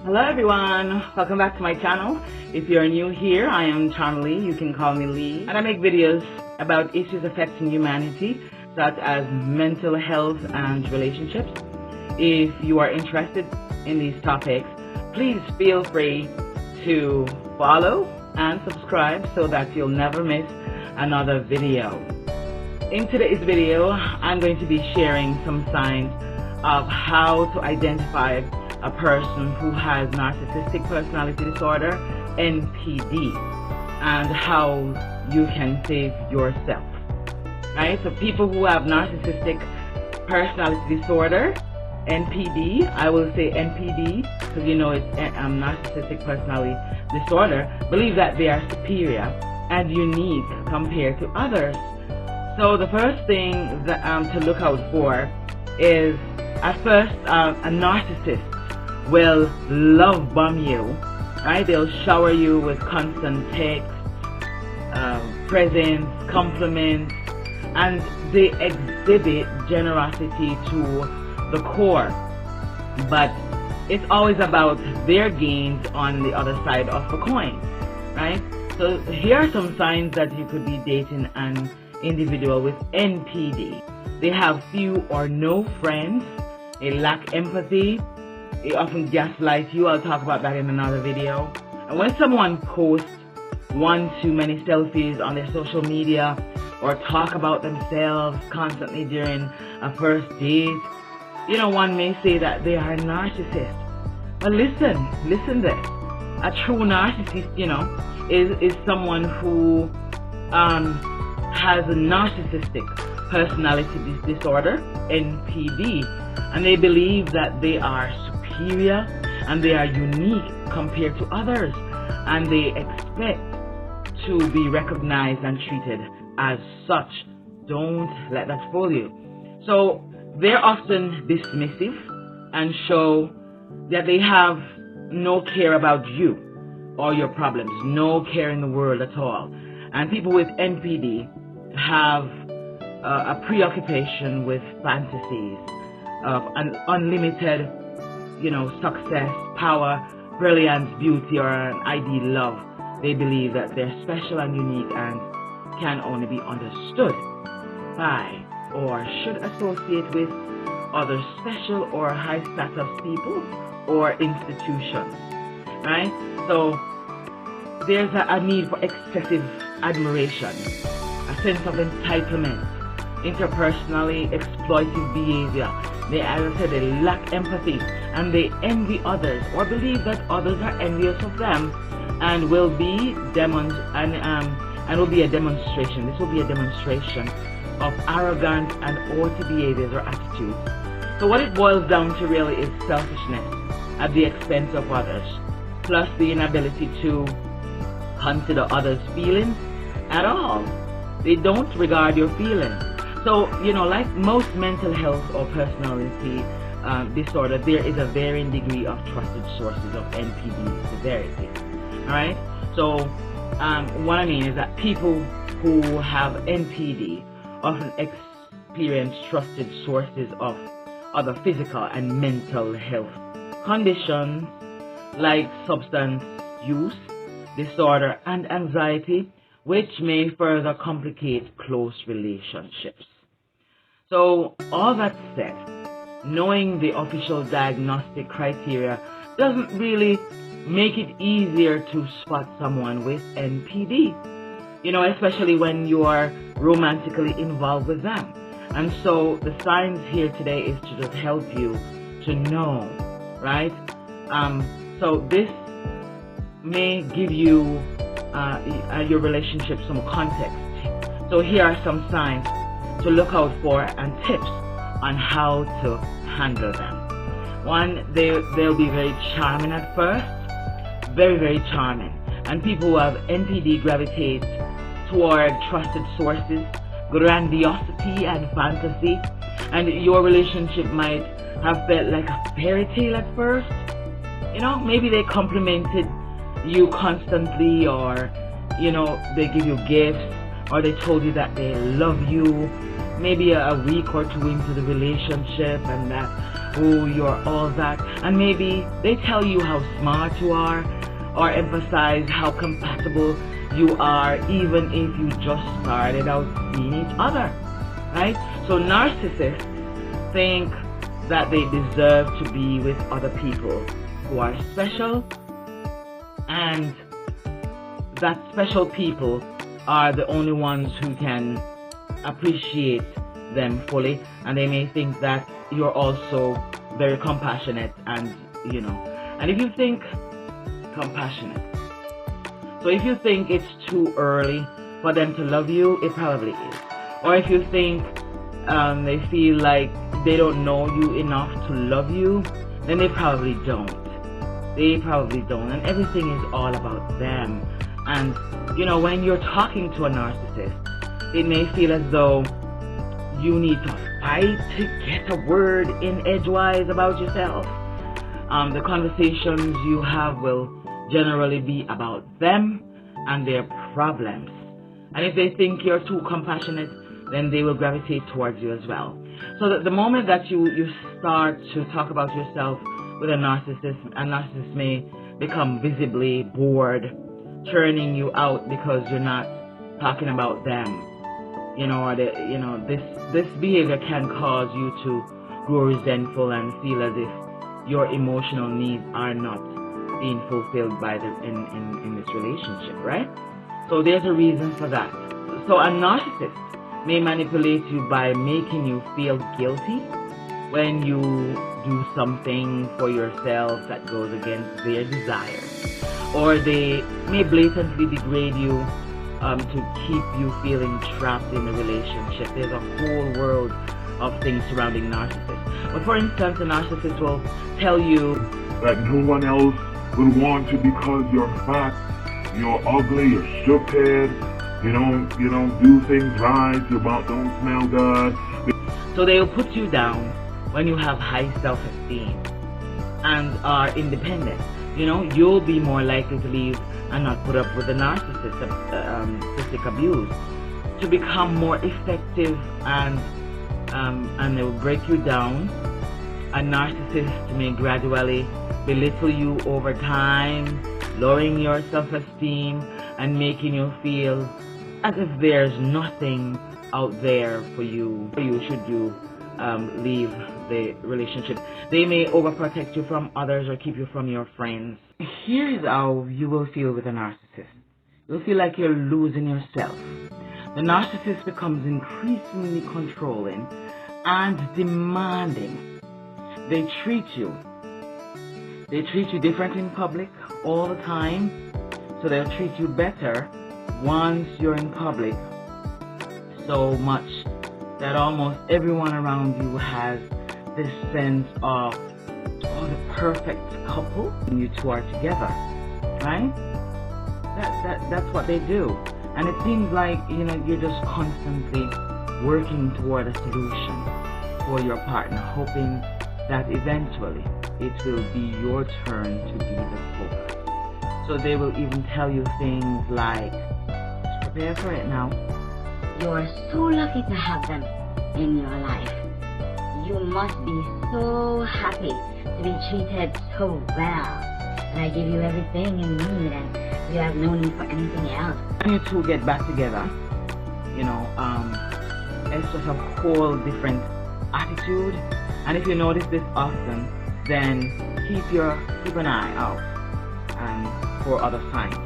Hello everyone, welcome back to my channel. If you're new here, I am Charlie, you can call me Lee, and I make videos about issues affecting humanity such as mental health and relationships. If you are interested in these topics, please feel free to follow and subscribe so that you'll never miss another video. In today's video, I'm going to be sharing some signs of how to identify a person who has narcissistic personality disorder, NPD, and how you can save yourself. Right? So people who have narcissistic personality disorder, NPD, I will say NPD because you know it's narcissistic personality disorder, believe that they are superior and unique compared to others. So the first thing that, to look out for is, at first, a narcissist will love bomb you, right? They'll shower you with constant texts, presents, compliments, and they exhibit generosity to the core. But it's always about their gains on the other side of the coin, right? So here are some signs that you could be dating an individual with NPD. They have few or no friends, they lack empathy, they often gaslight you. I'll talk about that in another video. And when someone posts one too many selfies on their social media or talk about themselves constantly during a first date, you know, one may say that they are a narcissist. But listen this. A true narcissist, you know, is someone who has a narcissistic personality disorder, NPD, and they believe that they are superior and they are unique compared to others, and they expect to be recognized and treated as such. Don't let that fool you. So they're often dismissive and show that they have no care about you or your problems, no care in the world at all. And people with NPD have a preoccupation with fantasies of an unlimited, you know, success, power, brilliance, beauty, or an ideal love. They believe that they're special and unique and can only be understood by or should associate with other special or high status people or institutions, right? So there's a need for excessive admiration, a sense of entitlement, interpersonally exploitive behavior. They, as I said, they lack empathy and they envy others or believe that others are envious of them, and will be will be a demonstration. This will be a demonstration of arrogant and haughty behaviors or attitudes. So what it boils down to really is selfishness at the expense of others, plus the inability to consider others' feelings at all. They don't regard your feelings. So, you know, like most mental health or personality disorder, there is a varying degree of trusted sources of NPD severity. Alright? So, what I mean is that people who have NPD often experience trusted sources of other physical and mental health conditions like substance use disorder and anxiety, which may further complicate close relationships. So, all that said, knowing the official diagnostic criteria doesn't really make it easier to spot someone with NPD, you know, especially when you are romantically involved with them. And so the signs here today is to just help you to know, right? So this may give you your relationship some context. So here are some signs to look out for and tips on how to handle them. One, they'll be very charming at first, very, very charming. And people who have NPD gravitate toward trusted sources, grandiosity and fantasy, and your relationship might have felt like a fairy tale at first. You know, maybe they complimented you constantly, or you know, they give you gifts, or they told you that they love you maybe a week or two into the relationship, and that oh, you're all that, and maybe they tell you how smart you are or emphasize how compatible you are, even if you just started out seeing each other, right? So narcissists think that they deserve to be with other people who are special, and that special people are the only ones who can appreciate them fully, and they may think that you're also very compassionate, and and if you think compassionate, so if you think it's too early for them to love you, it probably is. Or if you think they feel like they don't know you enough to love you, then they probably don't. And everything is all about them. And when you're talking to a narcissist, it may feel as though you need to fight to get a word in edgewise about yourself. The conversations you have will generally be about them and their problems. And if they think you're too compassionate, then they will gravitate towards you as well. So that the moment that you start to talk about yourself with a narcissist may become visibly bored, turning you out because you're not talking about them. This behavior can cause you to grow resentful and feel as if your emotional needs are not being fulfilled by in this relationship, right? So there's a reason for that. So a narcissist may manipulate you by making you feel guilty when you do something for yourself that goes against their desires, or they may blatantly degrade you to keep you feeling trapped in the relationship. There's a whole world of things surrounding narcissists. But for instance, a narcissist will tell you that no one else will want you because you're fat, you're ugly, you're stupid, you don't do things right, your mouth don't smell good. So they will put you down when you have high self-esteem and are independent. You'll be more likely to leave and not put up with the narcissistic abuse. To become more effective, and they will break you down. A narcissist may gradually belittle you over time, lowering your self-esteem and making you feel as if there's nothing out there for you. Should you leave the relationship. They may overprotect you from others or keep you from your friends. Here's how you will feel with a narcissist. You'll feel like you're losing yourself. The narcissist becomes increasingly controlling and demanding. They treat you different in public all the time, so they'll treat you better once you're in public, so much that almost everyone around you has this sense of, the perfect couple, and you two are together, right? That's what they do. And it seems like, you're just constantly working toward a solution for your partner, hoping that eventually it will be your turn to be the focus. So they will even tell you things like, just prepare for it now. You're so lucky to have them in your life. You must be so happy to be treated so well. And I give you everything you need, and you have no need for anything else. When you two get back together, it's just a whole different attitude. And if you notice this often, then keep an eye out for other signs.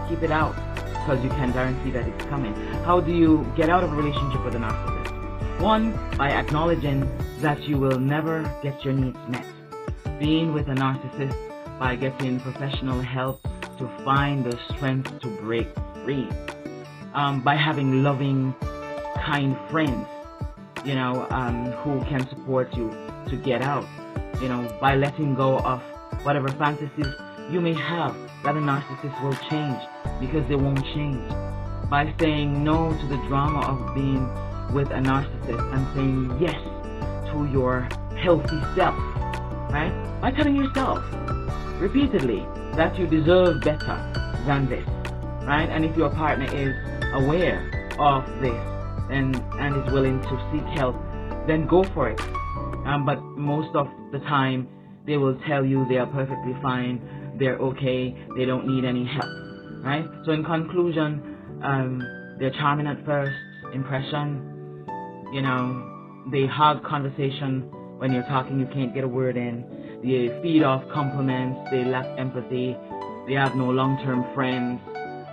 Keep it out, because you can guarantee that it's coming. How do you get out of a relationship with a narcissist? One, by acknowledging that you will never get your needs met. Being with a narcissist by getting professional help to find the strength to break free. By having loving, kind friends, who can support you to get out. By letting go of whatever fantasies you may have that a narcissist will change, because they won't change. By saying no to the drama of being with a narcissist and saying yes to your healthy self, right? By telling yourself repeatedly that you deserve better than this, right? And if your partner is aware of this and is willing to seek help, then go for it. But most of the time, they will tell you they are perfectly fine, they're okay, they don't need any help, right? So in conclusion, they're charming at first impression. They hog conversation. When you're talking, you can't get a word in. They feed off compliments. They lack empathy. They have no long-term friends.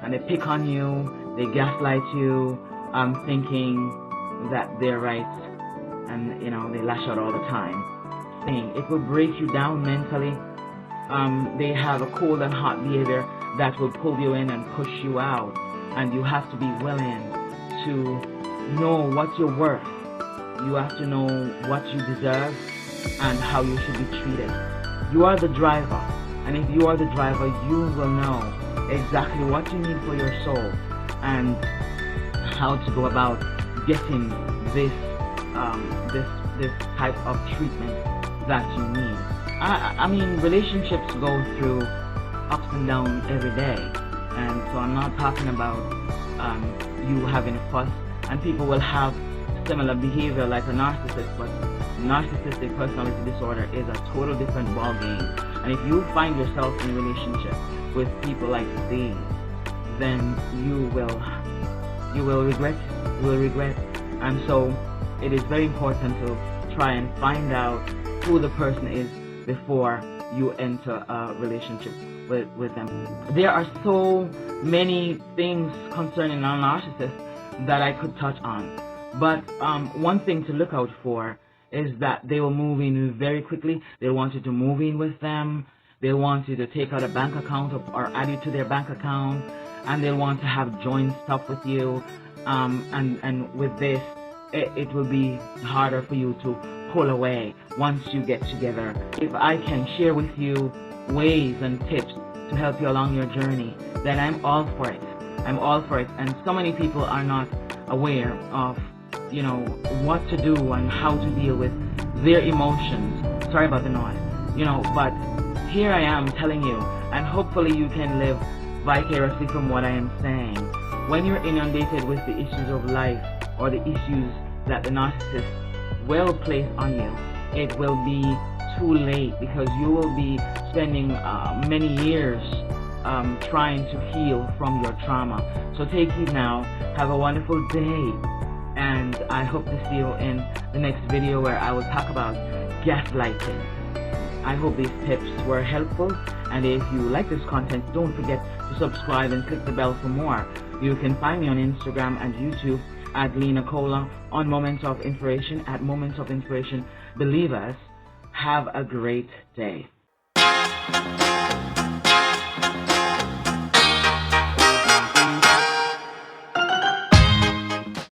And they pick on you. They gaslight you, thinking that they're right. And, they lash out all the time. It will break you down mentally. They have a cold and hot behavior that will pull you in and push you out. And you have to be willing to know what you're worth. You have to know what you deserve and how you should be treated. You are the driver, and if you are the driver, you will know exactly what you need for your soul and how to go about getting this type of treatment that you need. I mean, relationships go through ups and downs every day, and so I'm not talking about you having a fuss, and people will have similar behavior like a narcissist, but narcissistic personality disorder is a total different ballgame. And if you find yourself in a relationship with people like these, then you will regret. And so it is very important to try and find out who the person is before you enter a relationship with them. There are so many things concerning a narcissist that I could touch on. But one thing to look out for is that they will move in very quickly. They want you to move in with them. They want you to take out a bank account or add you to their bank account. And they want to have joint stuff with you. And with this, it will be harder for you to pull away once you get together. If I can share with you ways and tips to help you along your journey, then I'm all for it. I'm all for it. And so many people are not aware of what to do and how to deal with their emotions. Sorry about the noise. But here I am telling you, and hopefully you can live vicariously from what I am saying. When you're inundated with the issues of life or the issues that the narcissist will place on you, it will be too late, because you will be spending many years trying to heal from your trauma. So take heed now. Have a wonderful day. And I hope to see you in the next video where I will talk about gaslighting. I hope these tips were helpful, and if you like this content, don't forget to subscribe and click the bell for more. You can find me on Instagram and YouTube at Lena Cola, on Moments of Inspiration at Moments of Inspiration. Believe us. Have a great day.